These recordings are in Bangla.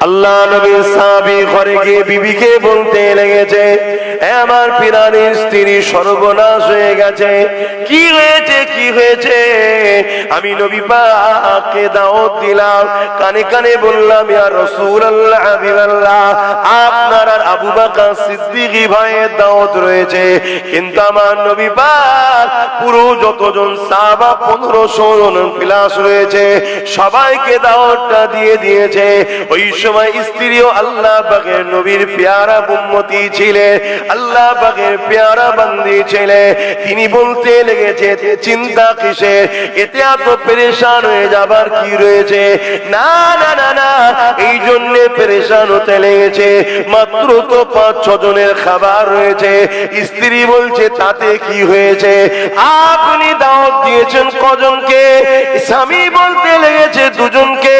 আল্লাহ নবীর সাহাবী ঘরে গিয়ে বিবিকে বলতে লেগেছে, আমার প্রাণের স্ত্রী সর্বনাশ হয়ে গেছে। কি হয়েছে, কি হয়েছে? আমি নবী পাককে দাওয়াত দিলাম, কানে কানে বললাম, ইয়া রাসূলুল্লাহ, হাবিবাল্লাহ, আপনার আর আবু বকর সিদ্দিক ভাইয়ের দাওয়াত রয়েছে, কিন্তু আমার নবী পাক পুরো যতজন সাহাবা 1500 জন প্লাস রয়েছে, সবাইকে দাওয়াতটা দিয়ে দিয়েছে। ওই সময় স্ত্রীও আল্লাহ পাকের নবীর পেয়ারা উম্মতি ছিলেন, আল্লাহ পাকের পেয়ারা বান্দি ছিলেন। তিনি বলতে লেগেছে, চিন্তা কিসের, এতে এত পেরেশান হয়ে যাবার কি রয়েছে? না না না না, এই জন্য পেরেশান হতে লেগেছে, মাত্র তো 5-6 জনের খাবার রয়েছে। স্ত্রী বলছে, তাতে কি হয়েছে? আপনি দাওয়াত দিয়েছেন কজনকে? স্বামী বলতে লেগেছে, 2 জনকে।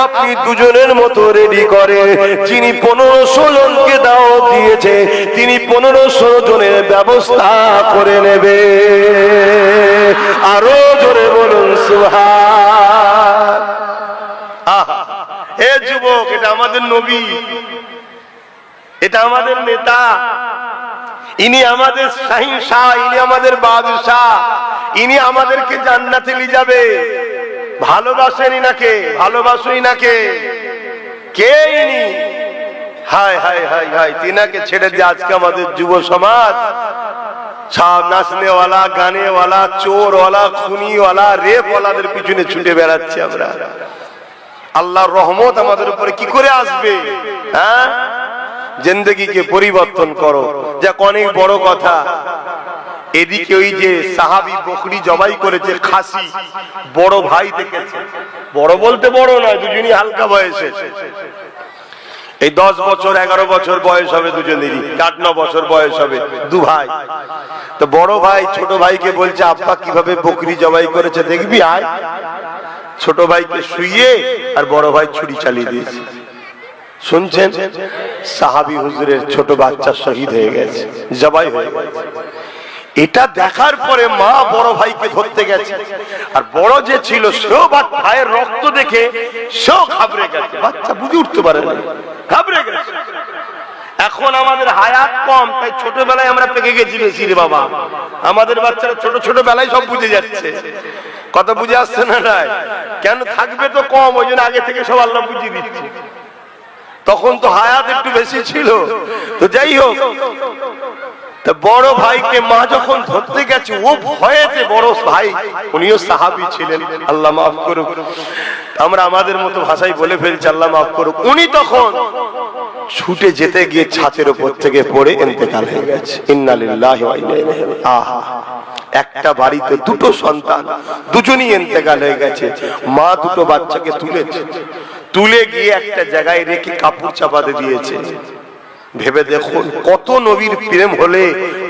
আপনি 2 জনের মতো রেডি করে, যিনি 1500 জনকে দাওয়াত দিয়েছে তিনি 1500 জনের ব্যবস্থা করে নেবে। আরো জোরে বলুন সুবহান। হে যুবক, এটা আমাদের নবী, এটা আমাদের নেতা, ইনি আমাদের শাহিনশাহ, ইনি আমাদের বাদশাহ, ইনি আমাদেরকে জান্নাতে নিয়ে যাবে। ভালোবাসেন ইনাকে, ভালোবাসো ইনাকে। কে ইনি? হায় হায় হায় হায়, তিনাকে ছেড়ে দিয়ে আজকে আমাদের যুব সমাজ সব নাচনেওয়ালা, গানেওয়ালা, চোরওয়ালা, খুনিওয়ালা, রেপওয়ালাদের পিছনে ছুটে বেড়াচ্ছে আমরা। আল্লাহর রহমত আমাদের উপরে কি করে আসবে? হ্যাঁ, জিন্দেগিকে পরিবর্তন করো, যা অনেক বড় কথা। এদিকে ওই যে সাহাবী বকরি জবাই করেছে, খাসি, বড় ভাই দেখেছে, বড় বলতে বড় নয়, দুজনই হালকা বয়সে, এই 10 বছর 11 বছর বয়স হবে দুজনেরই, 8-9 বছর বয়স হবে, 2 ভাই। তো বড় ভাই ছোট ভাইকে বলছে, আব্বা কিভাবে বকরি জবাই করেছে দেখবি আয়। ছোট ভাইকে শুইয়ে আর বড় ভাই ছুরি চালিয়ে দিয়েছে। শুনছেন, সাহাবী হুজুরের ছোট বাচ্চা শহীদ হয়ে গেছে, জবাই হয়ে গেছে। এটা দেখার পরে মা বড় ভাইকে ধরতে গেছে, আর বড় যে ছিল সেও ভাইয়ের রক্ত দেখে সেও ঘাবড়ে গেছে। বাচ্চা বুঝে উঠতে পারে না, ঘাবড়ে গেছে। এখন আমাদের হায়াত কম, তাই ছোটবেলায় আমরা পেকে গেছি বেশি রে বাবা। আমাদের বাচ্চারা ছোট ছোট বেলায় সব বুঝে যাচ্ছে। কথা বুঝে আসছে না? নাই কেন থাকবে তো কম, ওই জন্য আগে থেকে সব আল্লাহ বুঝিয়ে দিচ্ছে। তখন তো হায়াত একটু বেশি ছিল। তো যাই হোক, বড় ভাইকে মা যখন ধরতে গেছে, ও ভয়েতে, বড় ভাই উনিও সাহাবী ছিলেন, আল্লাহ মাফ করুক, আমরা আমাদের মতো ভাষায় বলে ফেলছি, আল্লাহ মাফ করুক। উনি তখন ছুটে যেতে গিয়ে ছাতের উপর থেকে পড়ে ইন্তেকাল হয়ে গেছে। ইন্না লিল্লাহি ওয়া ইন্না ইলাইহি রাজিউন। আহা, একটা বাড়িতে 2টো সন্তান, দুজনই ইন্তেকাল হয়ে গেছে। মা 2টো বাচ্চাকে তুলেছে, তুলে গিয়ে একটা জায়গায় রেখে কাপড় চাপাতে দিয়েছে। ভেবে দেখুন, কত নবীর প্রেম হলে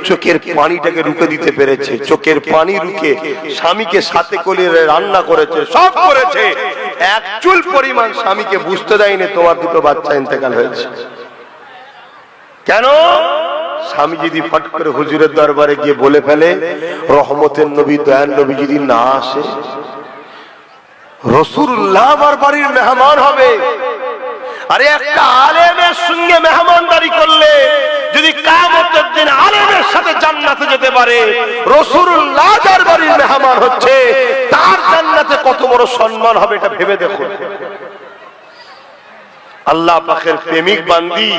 চোখের পানিটাকে রুখে দিতে পেরেছে। চোখের পানি রুখে স্বামীকে সাথে করে রান্না করেছে, সব করেছে। এক চুল পরিমাণ স্বামীকে বুঝতে দেয়নি তোমার 2টো বাচ্চা ইন্তেকাল হয়েছে। কেন? স্বামী যদি ফট করে হুজুরের দরবারে গিয়ে বলে ফেলে, রহমতের নবী, দয়ার নবী যদি না আসে, রাসূলুল্লাহ আমার বাড়ির মেহমান হবে। আরে একটা আলেমের সঙ্গে মেহমানদারি করলে যদি কিয়ামতের দিন আলেমের সাথে জান্নাতে যেতে পারে, রাসূলুল্লাহ যার বাড়ির মেহমান হচ্ছে তার জান্নাতে কত বড় সম্মান হবে, এটা ভেবে দেখুন। আল্লাহ পাকের প্রেমিক বান্দি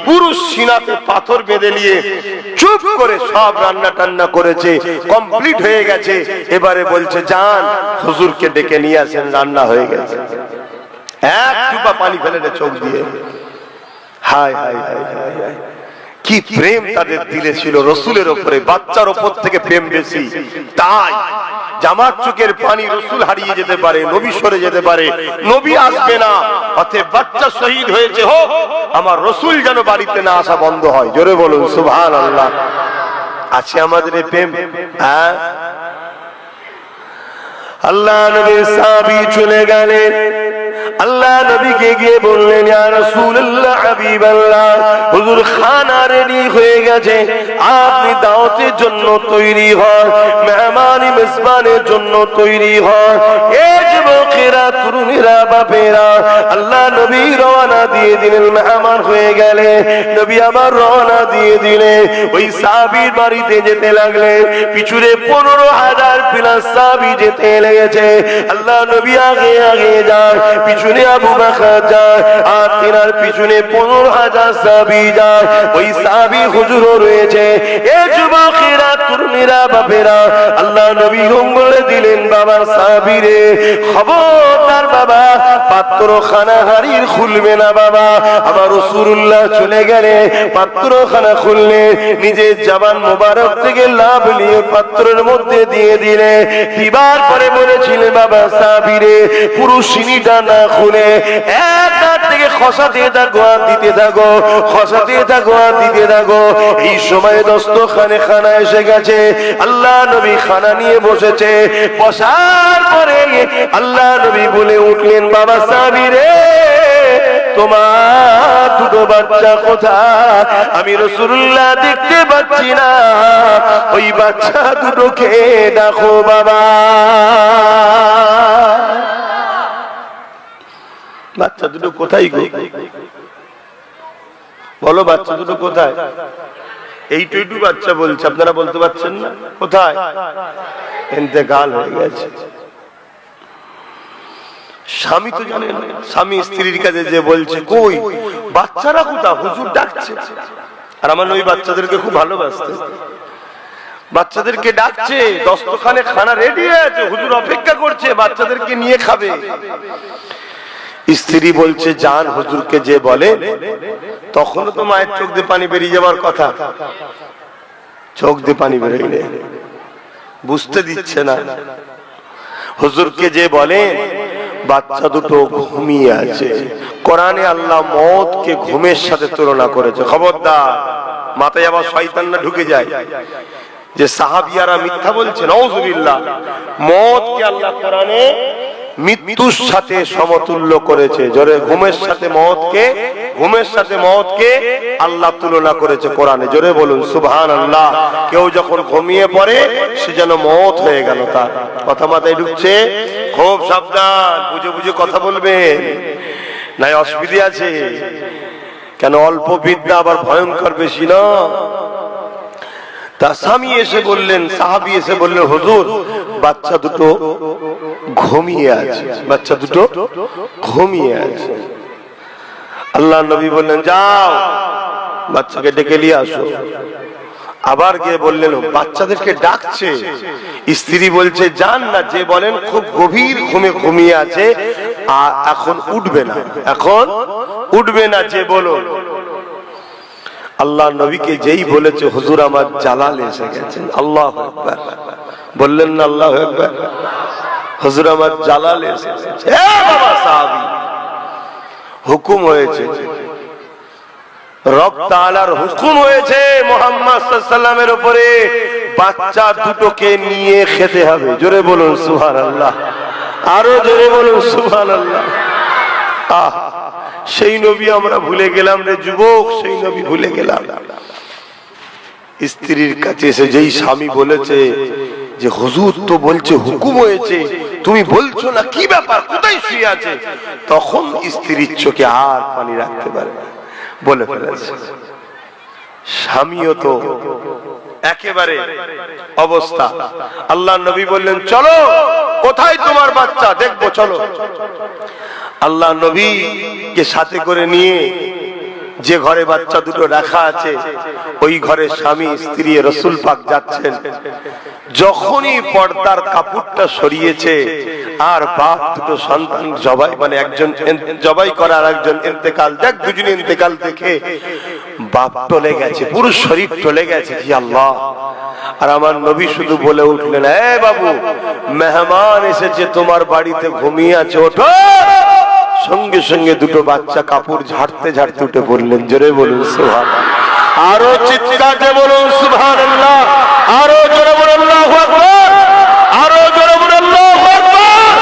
পুরুষ সিনাতে পাথর বেঁধে নিয়ে চুপ করে সব রান্না টান্না করেছে, কমপ্লিট হয়ে গেছে। এবারে বলছে, যান হুজুরকে ডেকে নিয়ে আসেন, রান্না হয়ে গেছে। এক টিপা পানি ফেলে দেয় চোখ দিয়ে। হায় হায় হায় হায় হায়, কি প্রেম তাদের দিলে ছিল রসুলের উপরে। বাচ্চার উপর থেকে প্রেম বেশি। তাই জামার চোখের পানি রসুল হারিয়ে যেতে পারে, নবী সরে যেতে পারে, নবী আসবে না, অতএব বাচ্চা শহীদ হয়েছে, হোক, আমার রসুল যেন বাড়িতে না আসা বন্ধ হয়। জোরে বলুন সুবহানাল্লাহ। আছে আমাদের এই প্রেম? হ্যাঁ। আল্লাহ নবীর সাহাবী চলে গেলেন, আল্লাহ নবীকে গিয়ে বললেন, ইয়া রাসূলুল্লাহ, হাবিবাল্লাহ, হুজুর খানা রেডি হয়ে গেছে, আপনি দাওয়াতের জন্য তৈরি হন, মেহমানি মেজবানের জন্য তৈরি হন। এই যুবক যুবকেরা তরুণীরা বাপেরা আল্লাহ নবী রওনা দিয়ে দিলেন মেহমান হয়ে গেলে নবী আবার রওনা দিয়ে দিলে ওই সাহাবীর বাড়িতে যেতে লাগলেন পিছনে 15,000 প্লাস সাহাবী যেতে লেগেছে আল্লাহ নবী আগে আগে যান পিছনে আবু বকর যায় আর তিনার পিছনে 15,000 সাহাবী যায় ওই সাহাবী হুজুরও রয়েছে এ যুবকেরা তরুণীরা বাপেরা আল্লাহ নবী বলে দিলেন বাবা সাহাবী রে খবরদার বাবা পাত্রখানা হাড়ির খুলবে না বাবা আমার রাসূলুল্লাহ চলে গেলে পাত্রখানা খুললে নিজের জবান মোবারক থেকে লাভ নিয়ে পাত্রের মধ্যে দিয়ে দিলে দিবার পরে বলেছিলেন বাবা সাহাবী রে পুরো সিনিটা না খুলে এক হাত থেকে খসা দিয়ে থাকো আর দিতে থাকো খসা দিয়ে থাকো আর দিতে থাকো এই সময় দস্তখানে খানা এসে গেছে আল্লাহ নবী খানা নিয়ে বসেছে বসার পরে আল্লাহ নবী বলে উঠলেন বাবা সাহাবী রে তোমার দুটো বাচ্চা কোথায় আমি রাসূলুল্লাহ দেখতে পাচ্ছি না ওই বাচ্চা দুটোকে দেখো বাবা বাচ্চা দুটো কোথায় গো বলো বাচ্চা দুটো কোথায় এইটুকু বাচ্চা বলছে আপনারা বলতে পারছেন না কোথায় ইন্তেকাল হয়ে গেছে স্বামী তো জানেন স্বামী স্ত্রীর কাছে যে বলছে কই বাচ্চারা কোথা হুজুর ডাকছে আর আমার ওই বাচ্চাদেরকে খুব ভালোবাসতে বাচ্চাদেরকে ডাকছে দস্তখানে খানা রেডি আছে হুজুর অপেক্ষা করছে বাচ্চাদেরকে নিয়ে খাবে স্ত্রী বলছে জান হুজুরকে যে বলে তখন তো মায়ের চোখ দিয়ে পানি বেরিয়ে যাওয়ার কথা চোখ দিয়ে পানি বেরিয়ে বুঝতে দিচ্ছে না হুজুরকে যে বলে বাচ্চা দুটো ঘুমিয়ে আছে কোরআনে আল্লাহ মওতকে ঘুমের সাথে তুলনা করেছে খবরদার মাথায় আবার শয়তান না ঢুকে যায় যে সাহাবিয়ারা মিথ্যা বলছে নাউযুবিল্লাহ মওতকে আল্লাহ কোরআনে মৃত্যুর সাথে সমতুল্য করেছে জোরে ঘুমের সাথে মওতকে আল্লাহ তুলনা করেছে কোরআনে জোরে বলুন সুবহানাল্লাহ কেউ যখন ঘুমিয়ে পড়ে সে যেন মওত হয়ে গেল তার কথা মাথায় ঢুকছে খুব সাবধান বুঝে বুঝে কথা বলবেন নাই অসুবিধা আছে কেন অল্প বিদ্যা আবার ভয়ঙ্কর বেশি না তার স্বামী এসে বললেন সাহাবী এসে বললেন হুজুর বাচ্চা দুটো ঘুমিয়ে আছে আল্লাহ নবী বললেন যাও বাচ্চাকে ডেকে নিয়ে আসো আবার গিয়ে বললেন বাচ্চাদেরকে ডাকছে স্ত্রী বলছে যান না যে বলেন খুব গভীর ঘুমিয়ে আছে আর এখন উঠবে না যে বলো আল্লাহ নবীকে যেই বলেছে হুজুর আমার জালাল এসে গেছেন আল্লাহু আকবার বললেন না আল্লাহু আকবার হুজুর আমার জালাল এসে গেছে এ বাবা সাহাবী হুকুম হয়েছে রব তাআলার হুকুম হয়েছে মুহাম্মদ সাল্লাল্লাহু আলাইহি ওয়াসাল্লামের উপরে বাচ্চা দুটোকে নিয়ে খেতে হবে জোরে বলুন সুবহানাল্লাহ আরো জোরে বলুন সুবহানাল্লাহ সেই নবী আমরা ভুলে গেলাম রে যুবক সেই নবী ভুলে গেলাম স্ত্রীর কাছে এসে যেই স্বামী বলেছে যে হুজুর তো বলছে হুকুম হয়েছে তুমি বলছো না কি ব্যাপার কোথায় শুয়ে আছে তখন স্ত্রীর চোখে আর পানি রাখতে পারে না বলে ফেলেছে স্বামীও তো একেবারে অবস্থা আল্লাহ নবী বললেন চলো কোথায় তোমার বাচ্চা দেখবো চলো আল্লাহ নবীকে সাথে করে নিয়ে যে ঘরে বাচ্চা দুটো রাখা আছে ওই ঘরে স্বামী স্ত্রী রাসূল পাক যাচ্ছেন যখনই পর্দার কাপড়টা সরিয়েছে আর বাপ দুটো সন্তান জবাই মানে একজন জবাই করা আর একজন ইন্তেকাল দেখ দুজনে ইন্তেকাল দেখে বাপ টলে গেছে পুরো শরীর টলে গেছে কি আল্লাহ আর আমার নবী শুধু বলে উঠলেন এ বাবু মেহমান এসেছে তোমার বাড়িতে ঘুমিয়ে আছে ওঠো সঙ্গে সঙ্গে দুটো বাচ্চা কাপড় ঝাড়তে ঝাড়তে উঠে পড়লেন জোরে বলুন সুবহানাল্লাহ আরো চিৎকার দিয়ে বলুন সুবহানাল্লাহ আরো জোরে বলুন আল্লাহু আকবার আরো জোরে বলুন আল্লাহু আকবার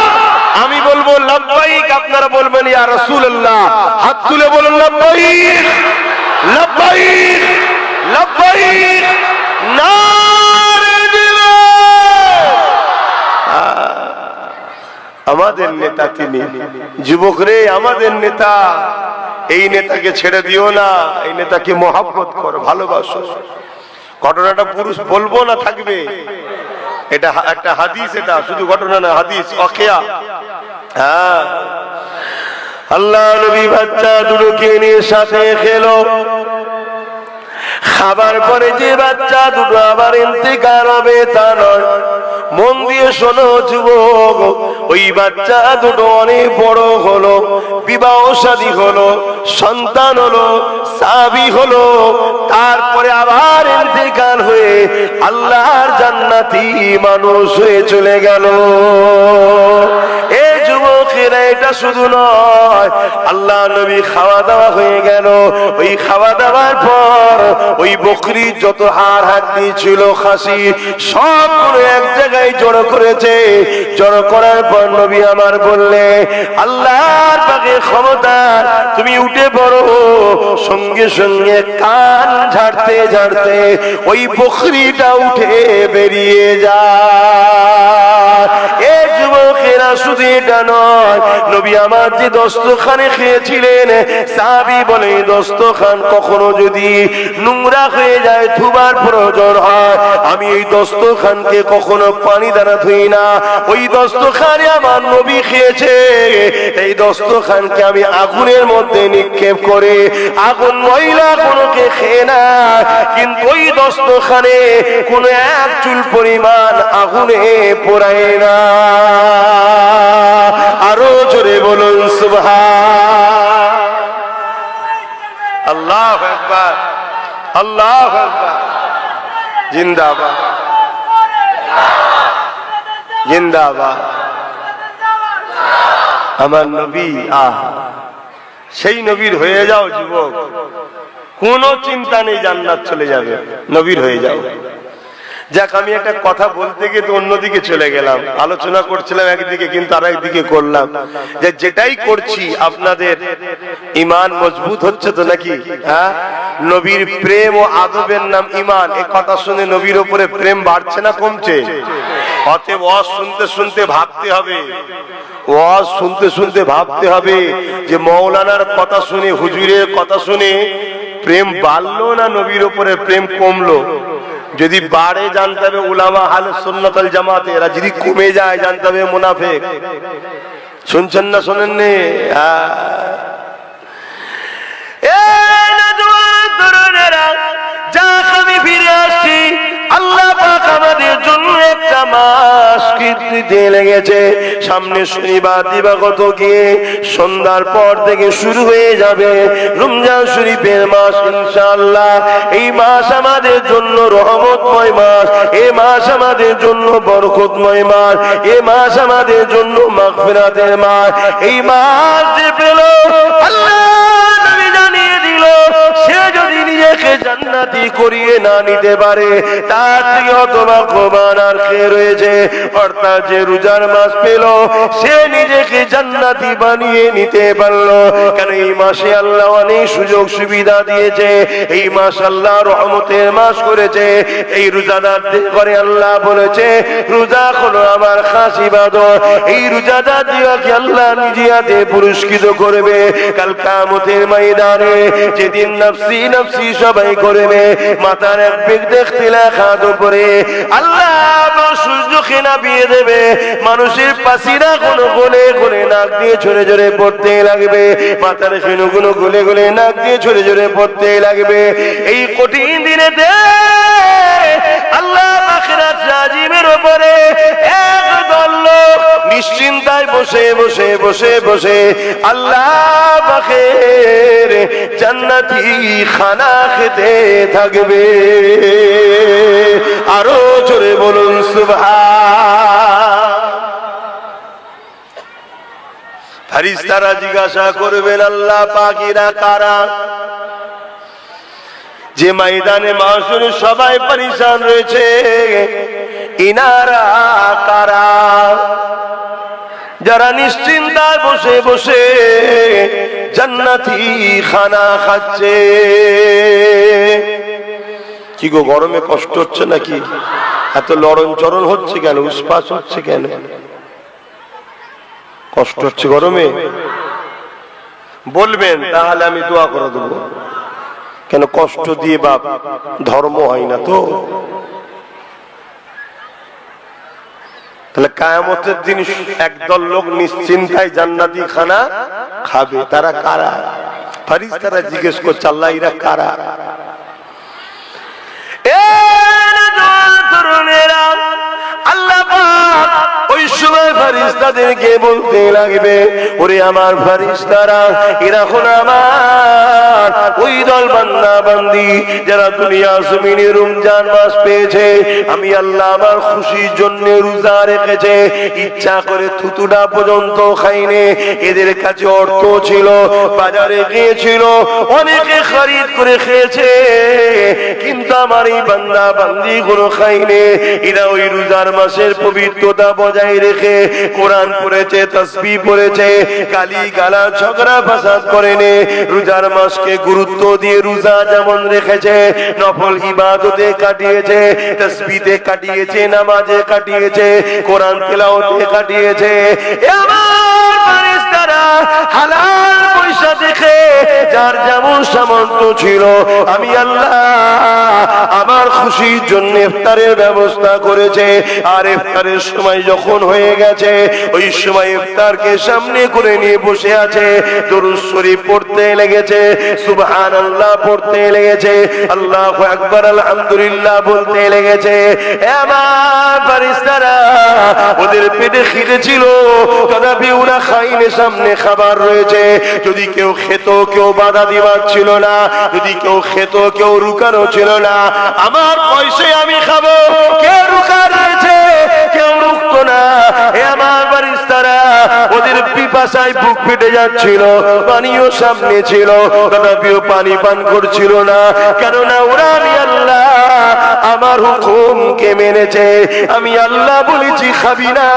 আমি বলবো লাব্বাইক আপনারা বলবেন ইয়া রাসূলুল্লাহ হাত তুলে বলুন লাব্বাইক লাব্বাইক লাব্বাইক নারে দিলে আমাদের নেতা তিনি। যুবক রে, আমাদের নেতা, এই নেতাকে ছেড়ে দিও না, এই নেতাকে মহব্বত করো, ভালোবাসো। ঘটনাটা পুরুষ বলবো না থাকবে, এটা একটা হাদিস, এটা শুধু ঘটনা না, হাদিস ওয়াকিয়া। হ্যাঁ, আল্লাহ নবী বাচ্চা দুটোকে নিয়ে সাথে খেলো, খাবার পরে যে বাচ্চা দুটো আবার ইন্তেকাল হবে তা নয়। মন দিয়ে শোনো যুবক, ওই বাচ্চা দুটো অনেক বড় হলো, বিবাহ শাদী হলো, সন্তান হলো, সাহাবী হলো, তারপরে আবার ইন্তেকাল হয়ে আল্লাহর জান্নাতি মানুষ হয়ে চলে গেল। এই যুবকেরা, এটা শুধু নয়, আল্লাহ নবী খাওয়া দাওয়া হয়ে গেল। ওই খাওয়া দাওয়ার পর ওই বকরির যত হাড় হাড্ডি ছিল, খাসি, সবগুলো এক জায়গায় জড়ো করেছে। জড়ো করার পর নবী আমার বললে, আল্লাহর পাকের ক্ষমতা, তুমি উঠে পড়ো। সঙ্গে সঙ্গে কান ঝাড়তে ঝাড়তে ওই বকরিটা উঠে বেরিয়ে যায়। এই যুবকেরা, শুধু এটা নয়, নবী আমার যে দস্তখানে খেয়েছিলেন, সাহাবী বলে দস্তখান কখনো যদি নোংরা হয়ে যায়, ধুবার প্রয়োজন হয়, আমি এই দস্তখানকে কখনো পানি দ্বারা ধুই না। ওই দস্তখানে আমার নবী খেয়েছে, এই দস্তখানকে আমি আগুনের মধ্যে নিক্ষেপ করে আগুন ময়লা কোনোকে খেয়ে না, কিন্তু ওই দস্তখানে কোন এক চুল পরিমাণ আগুনে পোড়ায় না। আরো জোরে বলুন সুবহান আল্লাহু আকবার, আল্লাহু আকবার, জিন্দাবাদ, জিন্দাবাদ। আমার নবী, সেই নবীর হয়ে যাও যুবক, কোনো চিন্তা নেই, জান্নাত চলে যাবে, নবীর হয়ে যাও। যাক, আমি একটা কথা বলতে গিয়ে তো অন্যদিকে চলে গেলাম, আলোচনা করছিলাম একদিকে, কিন্তু আর একদিকে করলাম যে যেটাই করছি আপনাদের ঈমান মজবুত হচ্ছে তো নাকি? হ্যাঁ, নবীর প্রেম ও আদবের নাম ঈমান। এই কথা শুনে নবীর উপরে প্রেম বাড়ছে না কমছে? অতএব ওয়াজ শুনতে শুনতে ভাবতে হবে, ওয়াজ শুনতে শুনতে ভাবতে হবে যে মৌলানার কথা শুনে, হুজুরের কথা শুনে প্রেম বাড়লো না নবীর উপরে প্রেম কমলো? যদি বাড়ে জানতে হবে উলামা আহলে সুন্নাত ওয়াল জামাত, এরা যদি কমে যায় জানতে হবে মুনাফিক। শুনছেন না শোনেননি? আমি ফিরে আসছি, আল্লাহ পাক আমাদের জন্য একটা মাস দিতে লেগেছে। সামনে শনিবার দিবাগত গিয়ে সন্ধ্যার পর থেকে শুরু হয়ে যাবে রমজান শরীফের মাস ইনশাআল্লাহ। এই মাস আমাদের জন্য রহমতময় মাস, এই মাস আমাদের জন্য বরকতময় মাস, এই মাস আমাদের জন্য মাগফিরাতের মাস। এই মাস যে পেল, আল্লাহ নবী জানিয়ে দিল, সে যদি নিজেকে জান্নাতি করিয়ে না নিতে পারে, তার থেকে হতভাগ্যবান আর কে রয়েছে? অর্থাৎ যে রোজার মাস পেল, সে নিজেকে জান্নাতি বানিয়ে নিতে পারলো। কারণ এই মাসে আল্লাহ অনেক সুযোগ সুবিধা দিয়েছে, এই মাস আল্লাহ রহমতের মাস করেছে। এই রোজাদারদের করে আল্লাহ বলেছে, রোজা হলো আমার খাস ইবাদত। এই রোজাদারকে আল্লাহ নিজে হাতে পুরস্কৃত করবে কাল কিয়ামতের ময়দানে, যেদিন নফসি নফসি সবাই করবে, মাথার এক বেগ দেখতে লেখা উপরে আল্লাহ সূর্যকে নামিয়ে দেবে। মানুষের পাশিরা কোনো গলে গলে নাক দিয়ে ঝরে ঝরে পড়তে লাগবে, মাথার সেনুগুলো গলে গলে নাক দিয়ে ঝরে ঝরে পড়তে লাগবে। এই কঠিন দিনেতে আল্লাহ আখিরাত আজিমের উপরে একদল লোক নিশ্চিন্তায় বসে বসে বসে বসে আল্লাহ পাকের জান্নাতি খানা খেতে থাকবে। আরো জোরে বলুন সুবহান। ফেরেশতারা জিজ্ঞাসা করবেন, আল্লাহ পাকেরা কারা? যে ময়দানে মাশরে সবাই পরেশান রয়েছে, ইনারা কারা? যারা নিশ্চিন্তায় বসে বসে জান্নাতি খানা খাচ্ছে। কি গো, গরমে কষ্ট হচ্ছে নাকি? এত লড়ন চরণ হচ্ছে কেন? উসপাস হচ্ছে কেন? কষ্ট হচ্ছে গরমে বলবেন, তাহলে আমি দোয়া করে দেবো। কেন কষ্ট দিয়ে বাপ ধর্ম হয় না তো। তাহলে কিয়ামতের দিন একদল লোক নিশ্চিন্তায় জান্নাতি খানা খাবে। তারা কারা? ফেরেশতারা জিজ্ঞেস করছে, আল্লাহ এরা কারা? আল্লাহ পাক ওই সময় ফেরেশতাদেরকে বলতে লাগবে, ওরে আমার ফেরেশতারা, এরা হলো আমার ওই দল বান্দা বান্দি যারা দুনিয়া জমিনে রমজান মাস পেয়েছে, আমি আল্লাহ আমার খুশির জন্য রোজা রেখেছে, ইচ্ছা করে থুতুটা পর্যন্ত খাইনি। এদের কাছে অর্থ ছিল, বাজারে গিয়েছিল, অনেকে খরিদ করে খেয়েছে, কিন্তু আমার এই বান্দা বান্দি গুলো খাইনি। এরা ওই রোজার মাসের পবিত্রতা বজায় রেখে কোরআন পড়েছে, তাসবিহ পড়েছে, গালি গালা ঝগড়া ফাসাদ করেনি। রোজার মাসকে গুরুত্ব দিয়ে রোজা যেমন রেখেছে, নফল ইবাদতে কাটিয়েছে, তাসবিহতে কাটিয়েছে, নামাজে কাটিয়েছে, কোরআন তেলাওয়াতে কাটিয়েছে। আমার ফেরেশতারা হালাল পয়সা দেখে যার যেমন সামর্থ্য ছিল, আমি আল্লাহ আমার খুশির জন্য ইফতারের ব্যবস্থা করেছে। আর ইফতারের সময় যখন হয়ে গেছে, ওই সময় ইফতারকে সামনে করে নিয়ে বসে আছে, দরুদ শরীফ পড়তে লেগেছে, সুবহানাল্লাহ পড়তে লেগেছে, আল্লাহু আকবার আলহামদুলিল্লাহ বলতে লেগেছে। আমার ফেরেশতারা ওদের পেটে খিদে ছিল, তথাপি ওরা খাইনি, সামনে খাবার রয়েছে। যদি কেউ খেত, কেউ বাধা দিবার ছিল না, যদি কেউ খেত, কেউ রুকানো ছিল না। আমার পয়সায় আমি খাবো, কেউ রুকা রয়েছে, কেউ রুকতো না। আমার ফেরেশতারা ওদের পিপাসায় বুক ফেটে যাচ্ছিল, পানিও সামনে ছিল, তথাপিও পানি পান করছিল না, কেননা ওরা আমি আল্লাহ আমার হুকুমকে মেনেছে। আমি আল্লাহ বলেছি খাবি না,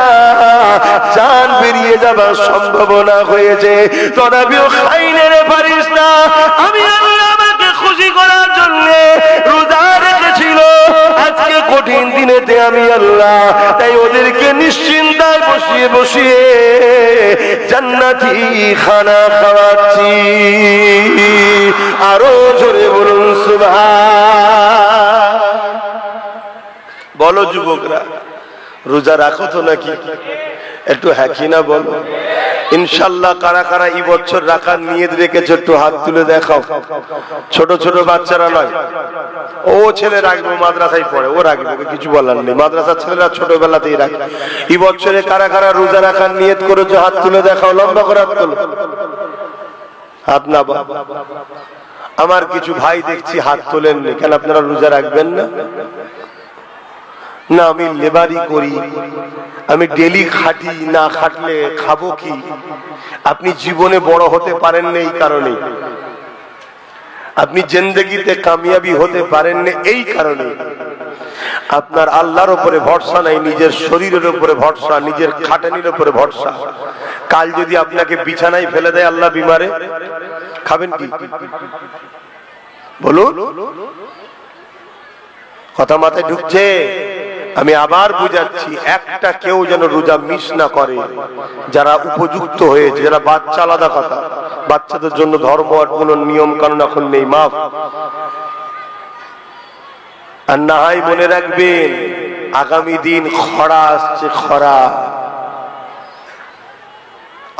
জান বেরিয়ে যাবার সম্ভাবনা হয়েছে, তথাপিও খাইনি রে ফেরেশতা। আমি আল্লাহ আমাকে খুশি করার জন্য রোজা রেখেছিল, আজকে কঠিন দিনেতে আমি আল্লাহ তাই ওদেরকে নিশ্চিন্তায় বসিয়ে বসিয়ে জান্নাতি খানা খাওয়াচ্ছি। আরো জোরে বলুন সুবহান। বলো যুবকরা, রোজা রাখো তো নাকি? একটু হ্যাঁ কি না বলো। ইনশাআল্লাহ কারা কারা এই বছর রাখার নিয়ত রেখেছে একটু হাত তুলে দেখাও। ছোট ছোট বাচ্চারা নয়, ও ছেলে রাখবে, মাদ্রাসায় পড়ে, ও রাখবে, কিছু বলার নেই। মাদ্রাসার ছেলেরা ছোটবেলাতেই রাখে। এই বছরে কারা কারা রোজা রাখার নিয়ত করেছে হাত তুলে দেখাও, লম্বা করে হাত তোলো। হাত না আমার কিছু ভাই দেখছি হাত তোলেননি, কেন আপনারা রোজা রাখবেন না? না আমি লেবারি করি, আমি ডেলি খাটি, না খাটলে খাবো কি? আপনি জীবনে বড় হতে পারেন না এই কারণে, আপনি জিন্দেগিতে কামিয়াবি হতে পারেন না এই কারণে আপনার আল্লাহর উপরে ভরসা নাই, নিজের শরীরের উপরে ভরসা, নিজের খাটানির উপরে ভরসা। কাল যদি আপনাকে বিছানায় ফেলে দেয় আল্লাহ বিমারে, খাবেন কি? বলুন, কথা মাথায় ঢুকছে? আমি আবার বুঝাচ্ছি, একটা কেউ যেন রোজা মিস না করে, যারা উপযুক্ত হয়েছে, যারা বাচ্চা, আলাদা কথা, বাচ্চাদের জন্য ধর্ম আর কোন নিয়ম কানুন এখন নেই, মাফ। আর না হয় মনে রাখবেন, আগামী দিন খরা আসছে, খরা।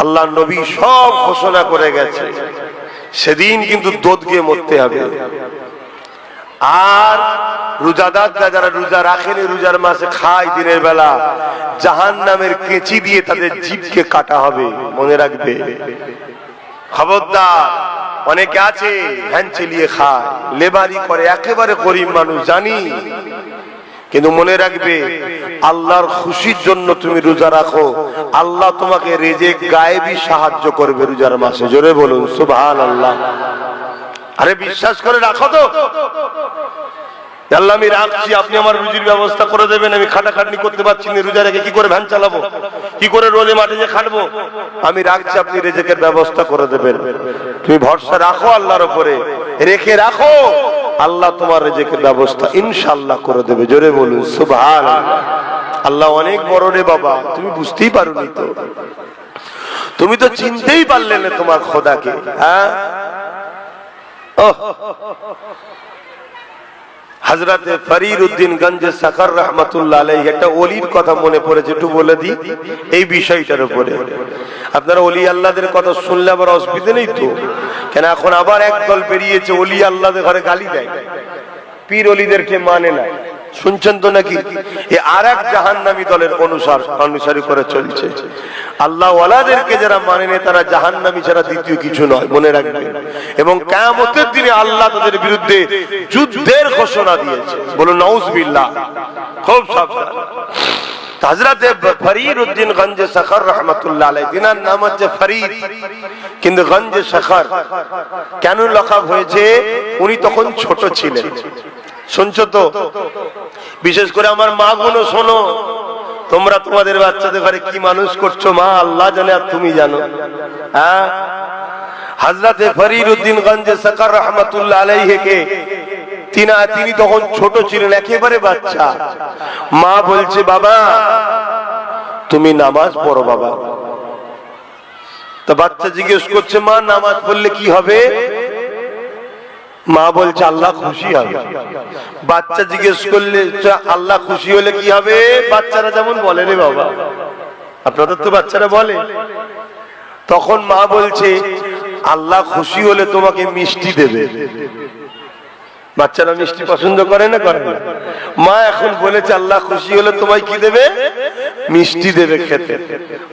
আল্লাহ নবী সব ঘোষণা করে গেছে, সেদিন কিন্তু দোদকে মরতে হবে। আর রোজাদাররা যারা রোজা রাখেনি, রোজার মাসে খায় দিনের বেলা, জাহান্নামের কেঁচি দিয়ে তাদের জিভকে কাটা হবে, মনে রাখবে। খবরদার। অনেকে আছে ভ্যান চালিয়ে খায়, লেবারি করে, একেবারে গরিব মানুষ জানি, কিন্তু মনে রাখবে আল্লাহর খুশির জন্য তুমি রোজা রাখো, আল্লাহ তোমাকে রিজিক গায়েবী সাহায্য করবে রোজার মাসে। জোরে বলুন সুবহানাল্লাহ। আরে বিশ্বাস করে রাখো তো। আল্লাহ আমি রাখছি, আপনি আমার রুজির ব্যবস্থা করে দেবেন। আমি খাটাখাটনি করতে পারছি না, রোজা রেখে কি করে ভ্যান চালাবো, কি করে রোদে মাঠে যে খাটবো? আমি রাখছি, আপনি রিজিকের ব্যবস্থা করে দেবেন। তুমি ভরসা রাখো আল্লাহর উপরে, রেখে রাখো, আল্লাহ তোমার রিজিকের ব্যবস্থা ইনশাআল্লাহ করে দেবে। জোরে বলুন সুবহানাল্লাহ। আল্লাহ অনেক বড় রে বাবা, তুমি বুঝতেই পারোনি তো। তুমি তো চিনতেই পারলে না তোমার খোদাকে। হ্যাঁ, হযরতে ফরিদ উদ্দিন গঞ্জ সাখর রহমাতুল্লাহ আলাইহি একটা ওলির কথা মনে পড়েছে, একটু বলে দিই এই বিষয়টার উপরে। আপনারা ওলি আল্লাহদের কথা শুনলে আবার অসুবিধা নেই তো? কেন এখন আবার একদল বেরিয়েছে ওলি আল্লাহদের ঘরে গালি দেয়, পীর ওলিদেরকে মানে না। শুনছেন তো নাকি? এই আর এক জাহান্নামী দলের অনুসারী করে চলছে। আল্লাহ ওয়ালাদেরকে যারা মানে না তারা জাহান্নামী ছাড়া দ্বিতীয় কিছু নয়, মনে রাখবেন। এবং কিয়ামতের দিনে আল্লাহ তাদের বিরুদ্ধে যুদ্ধের ঘোষণা দিয়েছে। বলুন নাউজুবিল্লাহ। খুব সাবধান। হযরতে ফরিদ উদ্দিন গঞ্জ সাখর রহমাতুল্লাহ আলাইহি, তিনার নাম হচ্ছে ফরিদ, কিন্তু গঞ্জ সাখর কেন লকাব হয়েছে? উনি তখন ছোট ছিলেন। শুনছো তো? বিশেষ করে আমার মা গুলো শোনো, তোমরা তোমাদের বাচ্চাদের ঘরে কি মানুষ করছো মা আল্লাহ জানে আর তুমি জানো। হ্যাঁ, হযরতে ফরিদ উদ্দিন গঞ্জ সাখর রহমাতুল্লাহ আলাইহি কে তিনি তখন ছোট ছিলেন, একেবারে বাচ্চা। মা বলছে বাবা তুমি নামাজ পড়ো বাবা। তো বাচ্চা জিজ্ঞেস করছে মা নামাজ পড়লে কি হবে? মা বলছে আল্লাহ খুশি হবে। বাচ্চা জিজ্ঞেস করলে আল্লাহ খুশি হলে কি হবে? বাচ্চারা যেমন বলে রে বাবা, আপনাদের তো বাচ্চারা বলে। তখন মা বলছে আল্লাহ খুশি হলে তোমাকে মিষ্টি দেবে। বাচ্চারা মিষ্টি পছন্দ করে না করে না? মা এখন বলেছে আল্লাহ খুশি হলে তোমায় কি দেবে? মিষ্টি দেবে খেতে।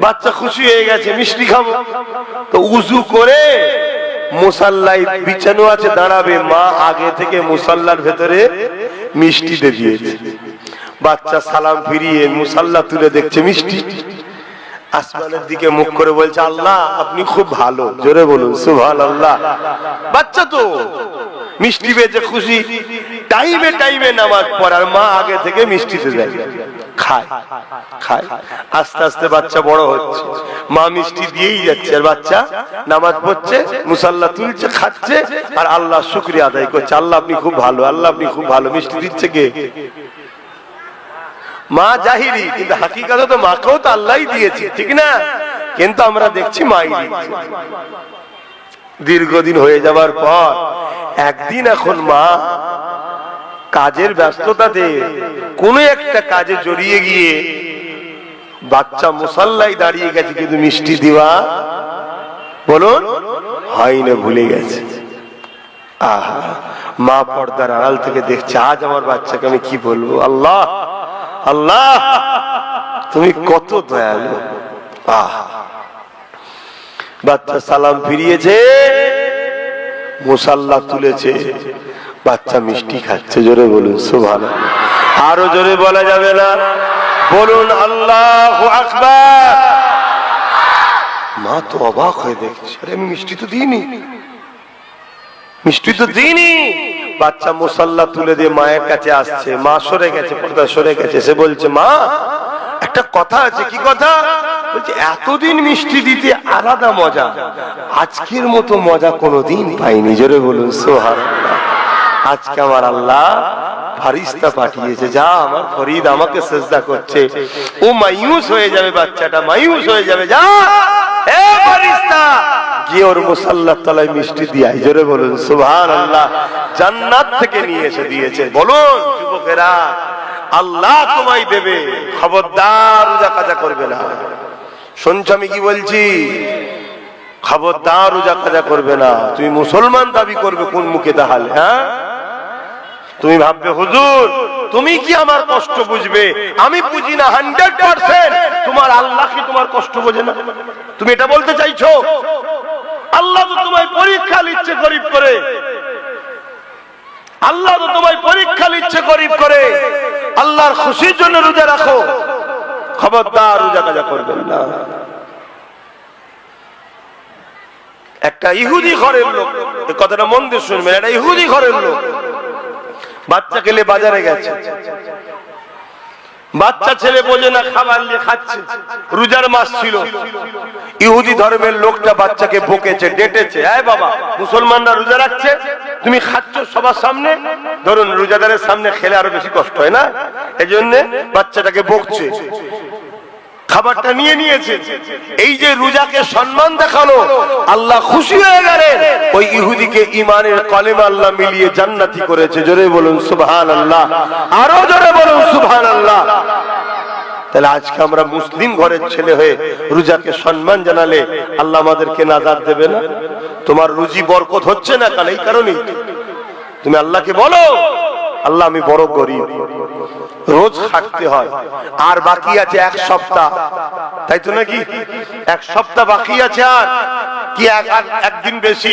বাচ্চা খুশি হয়ে গেছে, মিষ্টি খাবো। তো উযু করে মুসাল্লায় বিছানো আছে, দাঁড়াবে। মা আগে থেকে মুসাল্লার ভেতরে মিষ্টি দিয়ে দিয়েছে। বাচ্চা সালাম ফিরিয়ে মুসাল্লা তুলে দেখছে মিষ্টি। আসমানের দিকে মুখ করে বলছে আল্লাহ আপনি খুব ভালো। জোরে বলুন সুবহানাল্লাহ। বাচ্চা তো মিষ্টি পেয়েছে, খুশি। টাইমে টাইমে নামাজ পড়ার মা আগে থেকে মিষ্টিতে দেয়, খায় খায়। আস্তে আস্তে বাচ্চা বড় হচ্ছে, মা মিষ্টি দিয়েই যাচ্ছে, আর বাচ্চা নামাজ পড়ছে, মুসাল্লা তুলছে, খাচ্ছে, আর আল্লাহ শুকরিয়া আদায় করছে। আল্লাহ আপনি খুব ভালো, আল্লাহ আপনি খুব ভালো। মিষ্টি দিচ্ছে কে? মা জাহিরি, কিন্তু হাকিকাতে তো মাকেও তো আল্লাহই দিয়েছে, ঠিক না? কিন্তু আমরা দেখছি মাই দিচ্ছে। দীর্ঘদিন হয়ে যাবার পর একদিন এখন মা কাজের ব্যস্ততাতে কোন একটা কাজে জড়িয়ে গিয়ে বাচ্চা মুসাল্লায় দাঁড়িয়ে গেছে, কিন্তু মিষ্টি দেওয়া বলুন হয় না, ভুলে গেছে। আহা, মা পর্দার আড়াল থেকে দেখছে আজ আমার বাচ্চাকে আমি কি বলবো। আল্লাহ আল্লাহ তুমি কত দয়ালু। আহা, বাচ্চা সালাম ফিরিয়েছে, মুসাল্লা তুলেছে, বাচ্চা মিষ্টি খাচ্ছে। জোরে বলুন সুবহানাল্লাহ। আরো জোরে বলা যাবে না? বলুন আল্লাহু আকবার। মা তো অবাক হয়ে দেখছে, আরে আমি মিষ্টি তো দিইনি, মিষ্টি তো দিইনি। বাচ্চা মুসাল্লা তুলে দিয়ে মায়ের কাছে আসছে, মা সরে গেছে, পর্দা সরে গেছে। সে বলছে মা একটা কথা আছে। কি কথা? বলছে এতদিন মিষ্টি দিতে আলাদা মজা, আজকের মতো মজা কোনোদিন পাইনি। জোরে বলুন সুবহানাল্লাহ। আজকে আমার আল্লাহ ফারিস্তা পাঠিয়েছে, যা আমার ফরিদ আমাকে সেজদা করছে, ও মায়ুস হয়ে যাবে, বাচ্চাটা মায়ুস হয়ে যাবে, যা এ ফারিস্তা গিয়ে ওর মুসাল্লার তলায় মিষ্টি দিয়ে। জোরে বলুন সুবহানাল্লাহ। জান্নাত থেকে নিয়ে এসে দিয়েছে। বলুন যুবকেরা, আল্লাহ তোমায় দেবে, খবরদার রোজা কাজা করবে না। শুনছো আমি কি বলছি? খবরদার রোজা কাজা করবে না। তুমি মুসলমান দাবি করবে কোন মুখে তাহলে? হ্যাঁ, তুমি ভাববে হুজুর তুমি কি আমার কষ্ট বুঝবে? আমি বুঝি না 100%। তোমার আল্লাহ কি তোমার কষ্ট বোঝে না? তুমি এটা বলতে চাইছো? আল্লাহ তো তোমায় পরীক্ষা নিচ্ছে গরিব করে, আল্লাহ তো তোমায় পরীক্ষা নিচ্ছে গরিব করে। আল্লাহর খুশির জন্য রোজা রাখো, খবরদার রোজা কাজা করবেন না। একটা ইহুদি ঘরের লোক, এই কথাটা মন দিয়ে শুনবেন, একটা ইহুদি ঘরের লোক বাচ্চা খেলে বাজারে গেছে। বাচ্চা ছেলে বোঝে না, খাবার নিয়ে খাচ্ছে। রোজার মাস ছিল। ইহুদি ধর্মের লোকটা বাচ্চাকে বকেছে, ডেটেছে। এই বাবা, মুসলমানরা রোজা রাখছে, তুমি খাচ্ছ সবার সামনে। ধরুন রোজাদারের সামনে খেলে আরো বেশি কষ্ট হয় না, এই জন্য বাচ্চাটাকে বকছে। খাবারটা নিয়ে নিয়েছে। এই যে রোজাকে সম্মান দেখালো, আল্লাহ খুশি হয়ে গেলেন। ওই ইহুদিকে ঈমানের কলেমা আল্লাহ মিলিয়ে জান্নাতি করেছে। জোরে বলুন সুবহানাল্লাহ, আরো জোরে বলুন সুবহানাল্লাহ। তাহলে আজকে আমরা মুসলিম ঘরের ছেলে হয়ে রোজাকে সম্মান জানালে আল্লাহ আমাদেরকে নাজাত দেবে না? তোমার রুজি বরকত হচ্ছে না কারণ এই কারণেই তুমি আল্লাহকে বলো, আল্লাহ আমি বড় গরিব, রোজ খাটতে হয়, আর বাকি আছে এক সপ্তাহ, তাই তো নাকি? এক সপ্তাহ বাকি আছে, আর কি একদিন বেশি,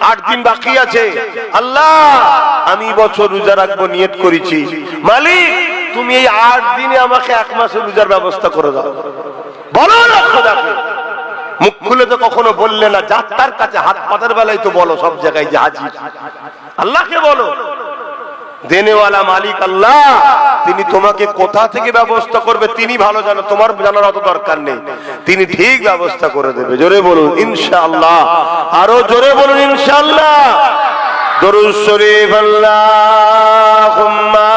8 দিন বাকি আছে। আল্লাহ আমি বছর রোজা রাখবো নিয়ত করেছি, মালিক তুমি এই 8 দিনে আমাকে 1 মাসের রোজার ব্যবস্থা করে দাও। বলো না খোদাকে, মুখ খুলে তো কখনো বললে না, যাত্রার কাছে হাত পাতার বেলায় তো বলো সব জায়গায় যে হাজির। আল্লাহকে বলো, দেনেওয়ালা মালিক আল্লাহ, তিনি তোমাকে কোথা থেকে ব্যবস্থা করবে তিনি ভালো জানো, তোমার জানার অত দরকার নেই, তিনি ঠিক ব্যবস্থা করে দেবে। জোরে বলুন ইনশাআল্লাহ, আরো জোরে বলুন ইনশাআল্লাহ। দরুদ শরীফ আল্লাহুম্মা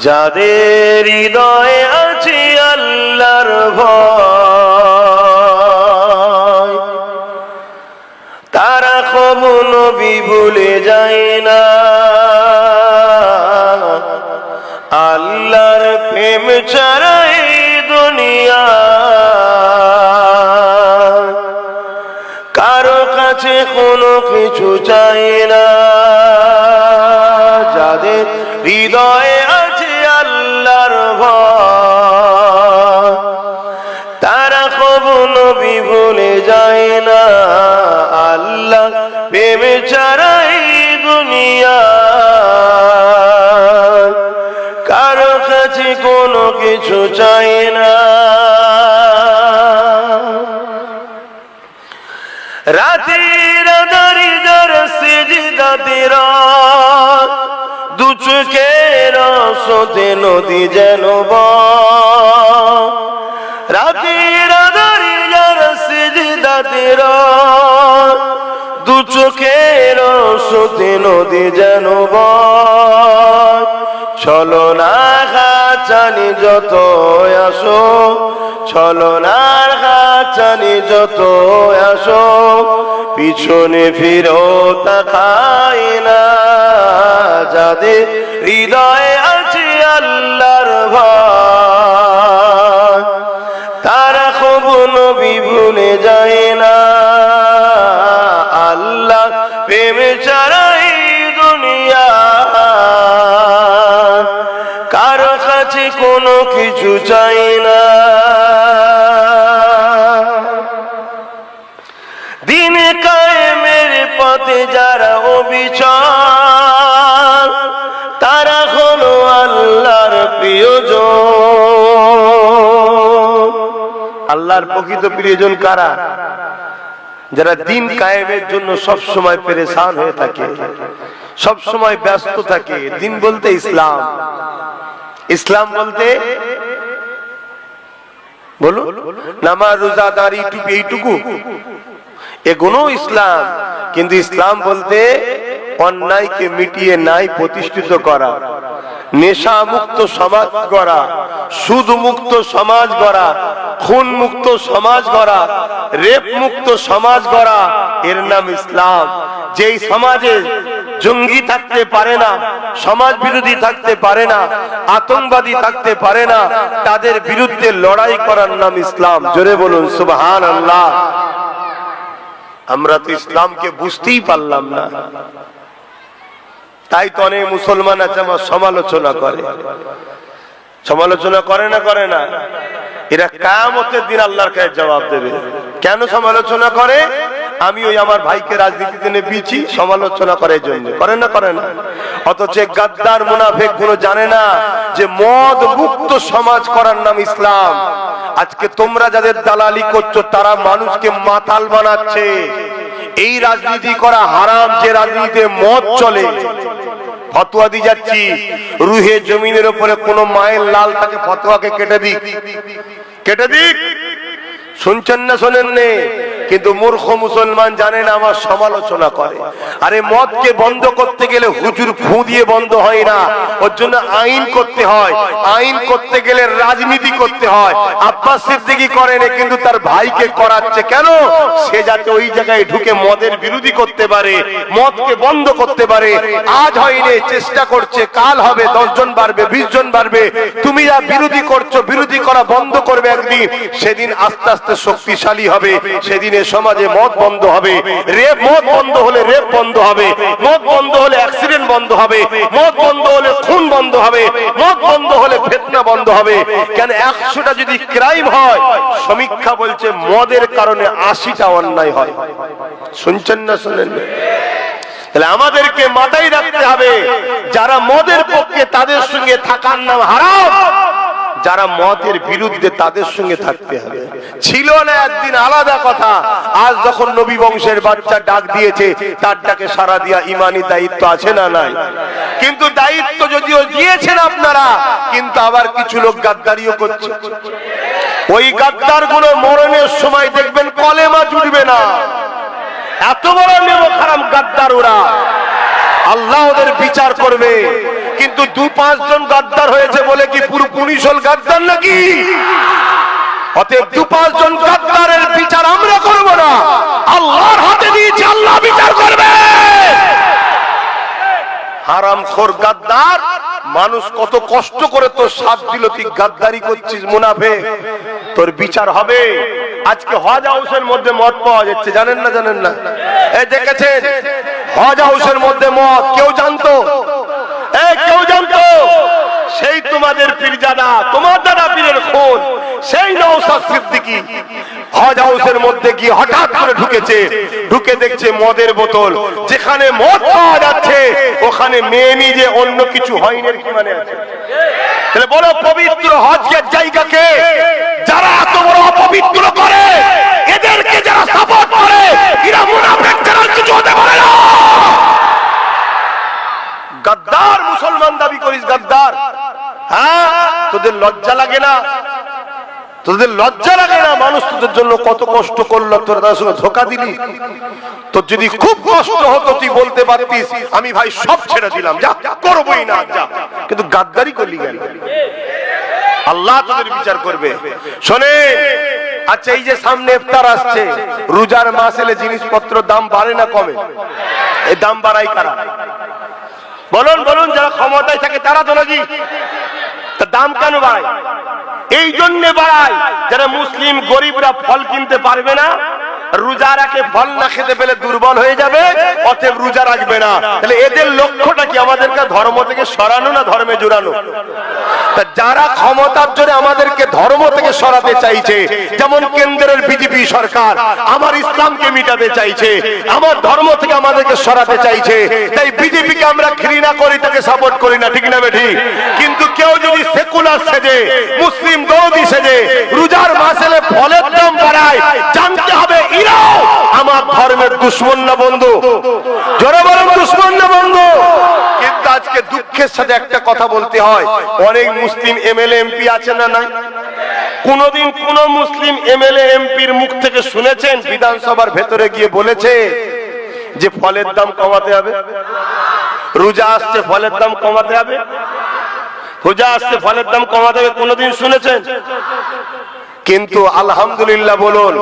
যাদের হৃদয়ে আছে আল্লাহর ভয়, তারা কবু নবী ভুলে যায় না। আল্লাহর প্রেম ছাড়া এই দুনিয়া কারো কাছে কোনো কিছু চাই না। যাদের হৃদয়ে আল্লাহর ভয়, তারা কবু নবী ভুলে যায় না। আল্লাহ প্রেম ছাড়া এই দুনিয়া কারো কাছে কোনো কিছু চাই না। রাতের আঁধারে যারা সিজদাতে রত, দু চোখের আঁসুতে নদী যেন বয়। রাতের আঁধারে যারা সিজদাতে রত, দু চোখের আঁসুতে নদী যেন বয়। ছলনার খাঁচানি যত আসো, ছলনার খাঁচানি যত আসো, পিছনে ফিরো তাকাই না। যাদের হৃদয়ে আছে আল্লাহর ভয়, তারা কবু নবী ভুলে যায় না। আল্লাহ প্রেম ছাড়া এই দুনিয়া কারো কাছে কোনো কিছু চাই না। দিন কায়েমের পথে যারা অবিচল, তারা হলো আল্লাহর প্রিয়জন। আল্লাহর প্রকৃত প্রিয়জন কারা? যারা দিন কায়েমের জন্য সব সময় পেরেশান হয়ে থাকে, সব সময় ব্যস্ত থাকে। দিন বলতে ইসলাম, ইসলাম বলতে বলো নামাজ রোজা দাঁড়ি টুপি এইটুকু, এগুলো ইসলাম। কিন্তু ইসলাম বলতে অন্যায়কে মিটিয়ে ন্যায় প্রতিষ্ঠিত করা, নেশা মুক্ত সমাজ গড়া, সুদ মুক্ত সমাজ গড়া, খুন মুক্ত সমাজ গড়া, রেপ মুক্ত সমাজ গড়া, এর নাম ইসলাম। যেই সমাজে জঙ্গি থাকতে পারে না, সমাজ বিরোধী থাকতে পারে না, আতঙ্কবাদী থাকতে পারে না, তাদের বিরুদ্ধে লড়াই করার নাম ইসলাম। জোরে বলুন সুবহানাল্লাহ। আমরা তো ইসলামকে বুঝতেই পারলাম না, তাই তো অনেক মুসলমান আছে আমার সমালোচনা করে। সমালোচনা করে না করে না, এরা কিয়ামতের দিন আল্লাহর কাছে জবাব দেবে। কেন সমালোচনা করে? আমি ওই আমার ভাইকে রাজনীতিতে নেপিয়েছি, সমালোচনা করার জন্য করে না করে না। অথচ গাদ্দার মুনাফিক গুলো জানে না যে মদ মুক্ত সমাজ করার নাম ইসলাম। আজকে তোমরা যাদের দালালি করছো তারা মানুষকে মাতাল বানাচ্ছে। এই রাজনীতি করা হারাম, যে রাজনীতিতে মদ চলে। ফতোয়া দিয়ে যাচ্ছি, রুহে জমিনের উপরে কোন মায়ের লাল তাকে ফতোয়াকে কেটে দিক, কেটে দিক। শুনছেন না শোনেন নে? কিন্তু মূর্খ মুসলমান জানেন আমার সমালোচনা করে। আরে মদকে বন্ধ করতে গেলে হুজুর ফু দিয়ে বন্ধ হয় না, ওর জন্য আইন করতে হয়। আইন করতে গেলে রাজনীতি করতে হয়। আব্বাস সিদ্দিকী করেন, কিন্তু তার ভাইকে করাচ্ছে কেন? সে যাতে ওই জায়গায় ঢুকে মদের বিরোধী করতে পারে, মদকে বন্ধ করতে পারে। আজ হয়নি, চেষ্টা করছে, কাল হবে, 10 জন বাড়বে, 20 জন বাড়বে। তুমি যা বিরোধী করছো, বিরোধী করা বন্ধ করবে একদিন, সেদিন আস্তে আস্তে শক্তিশালী হবে। সেদিন সমাজে মদ বন্ধ হবে, রেপ, মদ বন্ধ হলে রেপ বন্ধ হবে, মদ বন্ধ হলে অ্যাক্সিডেন্ট বন্ধ হবে, মদ বন্ধ হলে খুন বন্ধ হবে, মদ বন্ধ হলে ফিতনা বন্ধ হবে। কেন 100টা যদি ক্রাইম হয়, সমীক্ষা বলছে মদের কারণে 80টা অন্যায় হয়। শুনছেন না শোনেন? তাহলে আমাদেরকে মাথায় রাখতে হবে, যারা মদের পক্ষে তাদের সঙ্গে থাকার নাম হারাম, যারা মদের বিরুদ্ধে তাদের সঙ্গে থাকতে হবে। ছিল না একদিন আলাদা কথা, আজ যখন নবী বংশের বাচ্চা ডাক দিয়েছে, তার ডাকে সাড়া দিয়া ইমানি দায়িত্ব আছে না নাই? কিন্তু দায়িত্ব যদিও দিয়েছেন আপনারা, কিন্তু আবার কিছু লোক গাদ্দারিও করছে। ওই গাদ্দার গুলো মরণের সময় দেখবেন কলেমা জুড়বে না। এত বড় নেব খারাম গাদ্দার ওরা, আল্লাহ ওদের বিচার করবে। কিন্তু 2-5 জন গাদ্দার হয়েছে বলে কি পুরো 19 হল গাদ্দার নাকি? অতএব 2-5 জন গাদ্দারের বিচার আমরা করব না, আল্লাহর হাতে দিয়েছি, আল্লাহ বিচার করবে। হারামখোর গাদ্দার, মানুষ কত কষ্ট করে তোর সাথ দিল, তুই গাদ্দারি করছিস, মুনাফিক, তোর বিচার হবে। আজকে হজ হাউসের মধ্যে মদ পাওয়া যাচ্ছে, জানেন না? জানেন না? এই দেখেছেন হজ হাউসের মধ্যে মদ, কেউ জানতো? কেউ জানতো? সেই তোমাদের পীরজাদা, তোমার দাদা পীরের খুন, সেই নওশাদ সিদ্দিকী হজ হাউসের মধ্যে গিয়ে হঠাৎ করে ঢুকেছে, ঢুকে দেখছে মদের বোতল। যেখানে মদ পাওয়া যাচ্ছে ওখানে মেয়ে নিজে অন্য কিছু হয়নি, কি মানে আছে? তাহলে বলো পবিত্র হজের জায়গাকে যারা এত বড় অপবিত্র করে, এদেরকে যারা সাপোর্ট করে, এরা মুনাফিক ছাড়া কিছু হতে পারে না। গাদ্দার মুসলমান দাবি করিস, গাদ্দার। হ্যাঁ, তোদের লজ্জা লাগে না? তোদের লজ্জা লাগে না? মানুষ তোদের জন্য কত কষ্ট করলো, তোরা তার সঙ্গে ধোঁকা দিলি। তোর যদি খুব কষ্ট হতো তুই বলতে পারতিস আমি ভাই সব ছেড়ে দিলাম, যা করবই না, যা। কিন্তু গাদ্দারি করলি কেন? আল্লাহ তোদের বিচার করবে। শোনে, আচ্ছা এই যে সামনে ইফতার আসছে, রোজার মাস এলে জিনিসপত্র দাম বাড়ে না কমে? এই দাম বাড়াই কারা? বলুন বলুন, যারা ক্ষমতায় থাকে তারা তো নাকি? দাম কেন বাড়ায়? এই জন্য বাড়ায়, যারা মুসলিম গরিবরা ফল কিনতে পারবে না, রোজা রাখে, ফল না খেতে পেলে দুর্বল হয়ে যাবে, অতএব রোজা রাখবে না। তাহলে এদের লক্ষ্যটা কি? আমাদেরকে ধর্ম থেকে সরানো না ধর্মে জোড়ানো? যারা ক্ষমতার জন্য আমাদেরকে ধর্ম থেকে সরাতে চাইছে, যেমন কেন্দ্রের বিজেপি সরকার আমার ইসলামকে মিটাতে চাইছে, আমার ধর্ম থেকে আমাদেরকে সরাতে চাইছে, তাই বিজেপিকে আমরা ঘৃণা করি, তাকে সাপোর্ট করি না, ঠিক না বেঠিক? কিন্তু কেউ যদি সেকুলার সেজে, মুসলিম দৌদি সেজে, রোজার মাস এলে ফলের দাম বাড়ায়, জানতে হবে এরাও আমার ধর্মের দুশমন না বন্ধু? জোরে বলেন, দুশমন না বন্ধু? কিন্তু আজকে দুঃখের সাথে একটা কথা বলতে হয়, অনেক মুসলিম এমএলএ এমপি আছে না নাই? কোনদিন কোন মুসলিম এমএলএ এমপির মুখ থেকে শুনেছেন বিধানসভার ভেতরে গিয়ে বলেছে যে ফলের দাম কমাতে হবে, রোজা আসছে ফলের দাম কমাতে হবে, রোজা আসছে ফলের দাম কমাতে হবে? কোনদিন শুনেছেন? কিন্তু আলহামদুলিল্লাহ বলুন,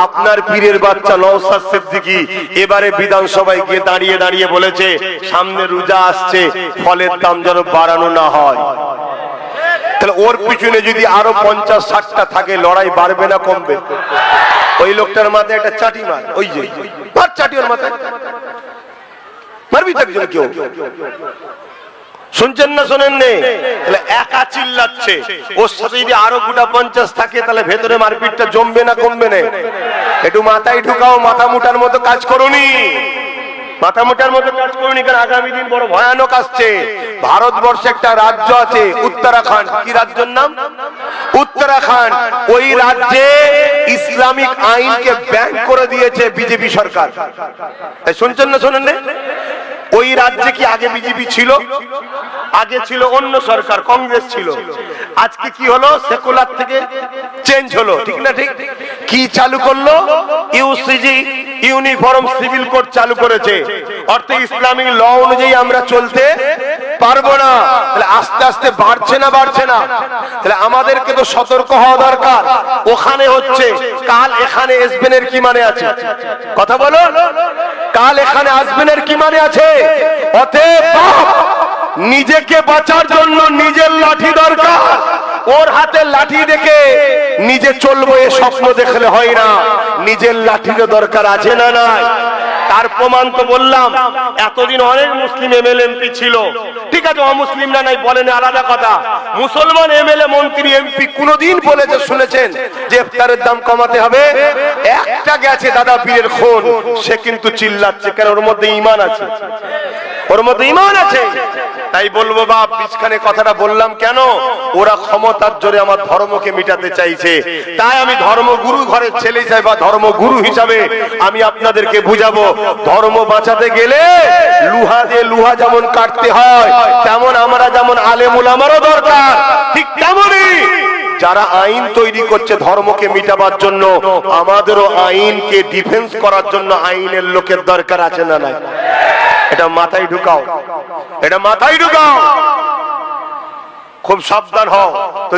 আপনার পীরের বাচ্চা নওশাদ সিদ্দিকী এবারে বিধানসভায় গিয়ে দাঁড়িয়ে দাঁড়িয়ে বলেছে সামনে রোজা আসছে, ফলের দাম যেন বাড়ানো না হয়। তাহলে ওর পিছনে যদি আরো 50-60টা থাকে, লড়াই বাড়বে না কমবে? ওই লোকটার মাথায় একটা চাটি মার, ওই যে মার চাটি ওর মাথায় মারবি তো একজন কেউ। শুনছেন না শোনেন নে? তাহলে একা চিল্লাচ্ছে, ওর সাথে যদি আরো গোটা 50 থাকে, তাহলে ভেতরে মারপিটটা জমবে না কমবে না? একটু মাথায় ঢুকাও, মাথা মুটার মতো কাজ করুনি, মাথা মুটার মতো কাজ করুনি। কারণ আগামী দিন বড় ভয়ানক আসছে। ভারতবর্ষে একটা রাজ্য আছে উত্তরাখণ্ড, কি রাজ্যের নাম? উত্তরাখণ্ড। ওই রাজ্যে ইসলামিক আইনকে ব্যান করে দিয়েছে বিজেপি সরকার। শুনছেন না শোনেন না? ওই রাজ্যে কি আগে বিজেপি ছিল? আগে ছিল অন্য সরকার, কংগ্রেস ছিল। আজকে কি হলো? সেকুলার থেকে চেঞ্জ হলো, ঠিক না? ঠিক। কি চালু করলো? ইউসিজি, ইউনিফর্ম সিভিল কোড চালু করেছে। অর্থাৎ ইসলামিক ল অনুযায়ী আমরা চলতে পারবো না। তাহলে আস্তে আস্তে বাড়ছে না বাড়ছে না? তাহলে আমাদেরকে তো সতর্ক হওয়া দরকার। ওখানে হচ্ছে, কাল এখানে আসবেনের কি মানে আছে? কথা বলো। কাল এখানে আসবেনের কি মানে আছে? অতএব নিজেকে বাঁচার জন্য নিজের লাঠি দরকার। ওর হাতে লাঠি দেখে নিজে চলবো এ স্বপ্ন দেখলে হয় না, নিজের লাঠিরও দরকার আছে না নাই? তার প্রমাণ তো বললাম, এতদিন অনেক মুসলিম এমএলএ এমপি ছিল, ঠিক আছে, অমুসলিমরা নাই বলেন আলাদা কথা। মুসলমান এমএলএ মন্ত্রী এমপি কোনদিন বলেছে শুনেছেন যে ইফতারের দাম কমাতে হবে? একটা গেছে দাদা পীরের খুন, সে কিন্তু চিল্লাচ্ছে, কেন? ওর মধ্যে ঈমান আছে, ওর মধ্যে ঈমান আছে। তাই বলবো বাপ, বিছখানে কথাটা বললাম কেন? ওরা ক্ষমতার জোরে আমার ধর্মকে মিটাতে চাইছে। তাই আমি ধর্মগুরু ঘরের ছেলে চাই, বা ধর্মগুরু হিসাবে আমি আপনাদেরকে বুঝাবো, ধর্ম বাঁচাতে গেলে লুহা দিয়ে লুহা যেমন কাটতে হয়, তেমন আমরা যেমন আলেম উলামারও দরকার, ঠিক তেমনই যারা আইন তৈরি করছে ধর্মকে মিটাবার জন্য, আমাদেরও আইনকে ডিফেন্স করার জন্য আইনের লোকের দরকার আছে না নাই? এটা মাথায় ঢুকাও, এটা মাথায় ঢুকাও, খুব সাবধান হও। তো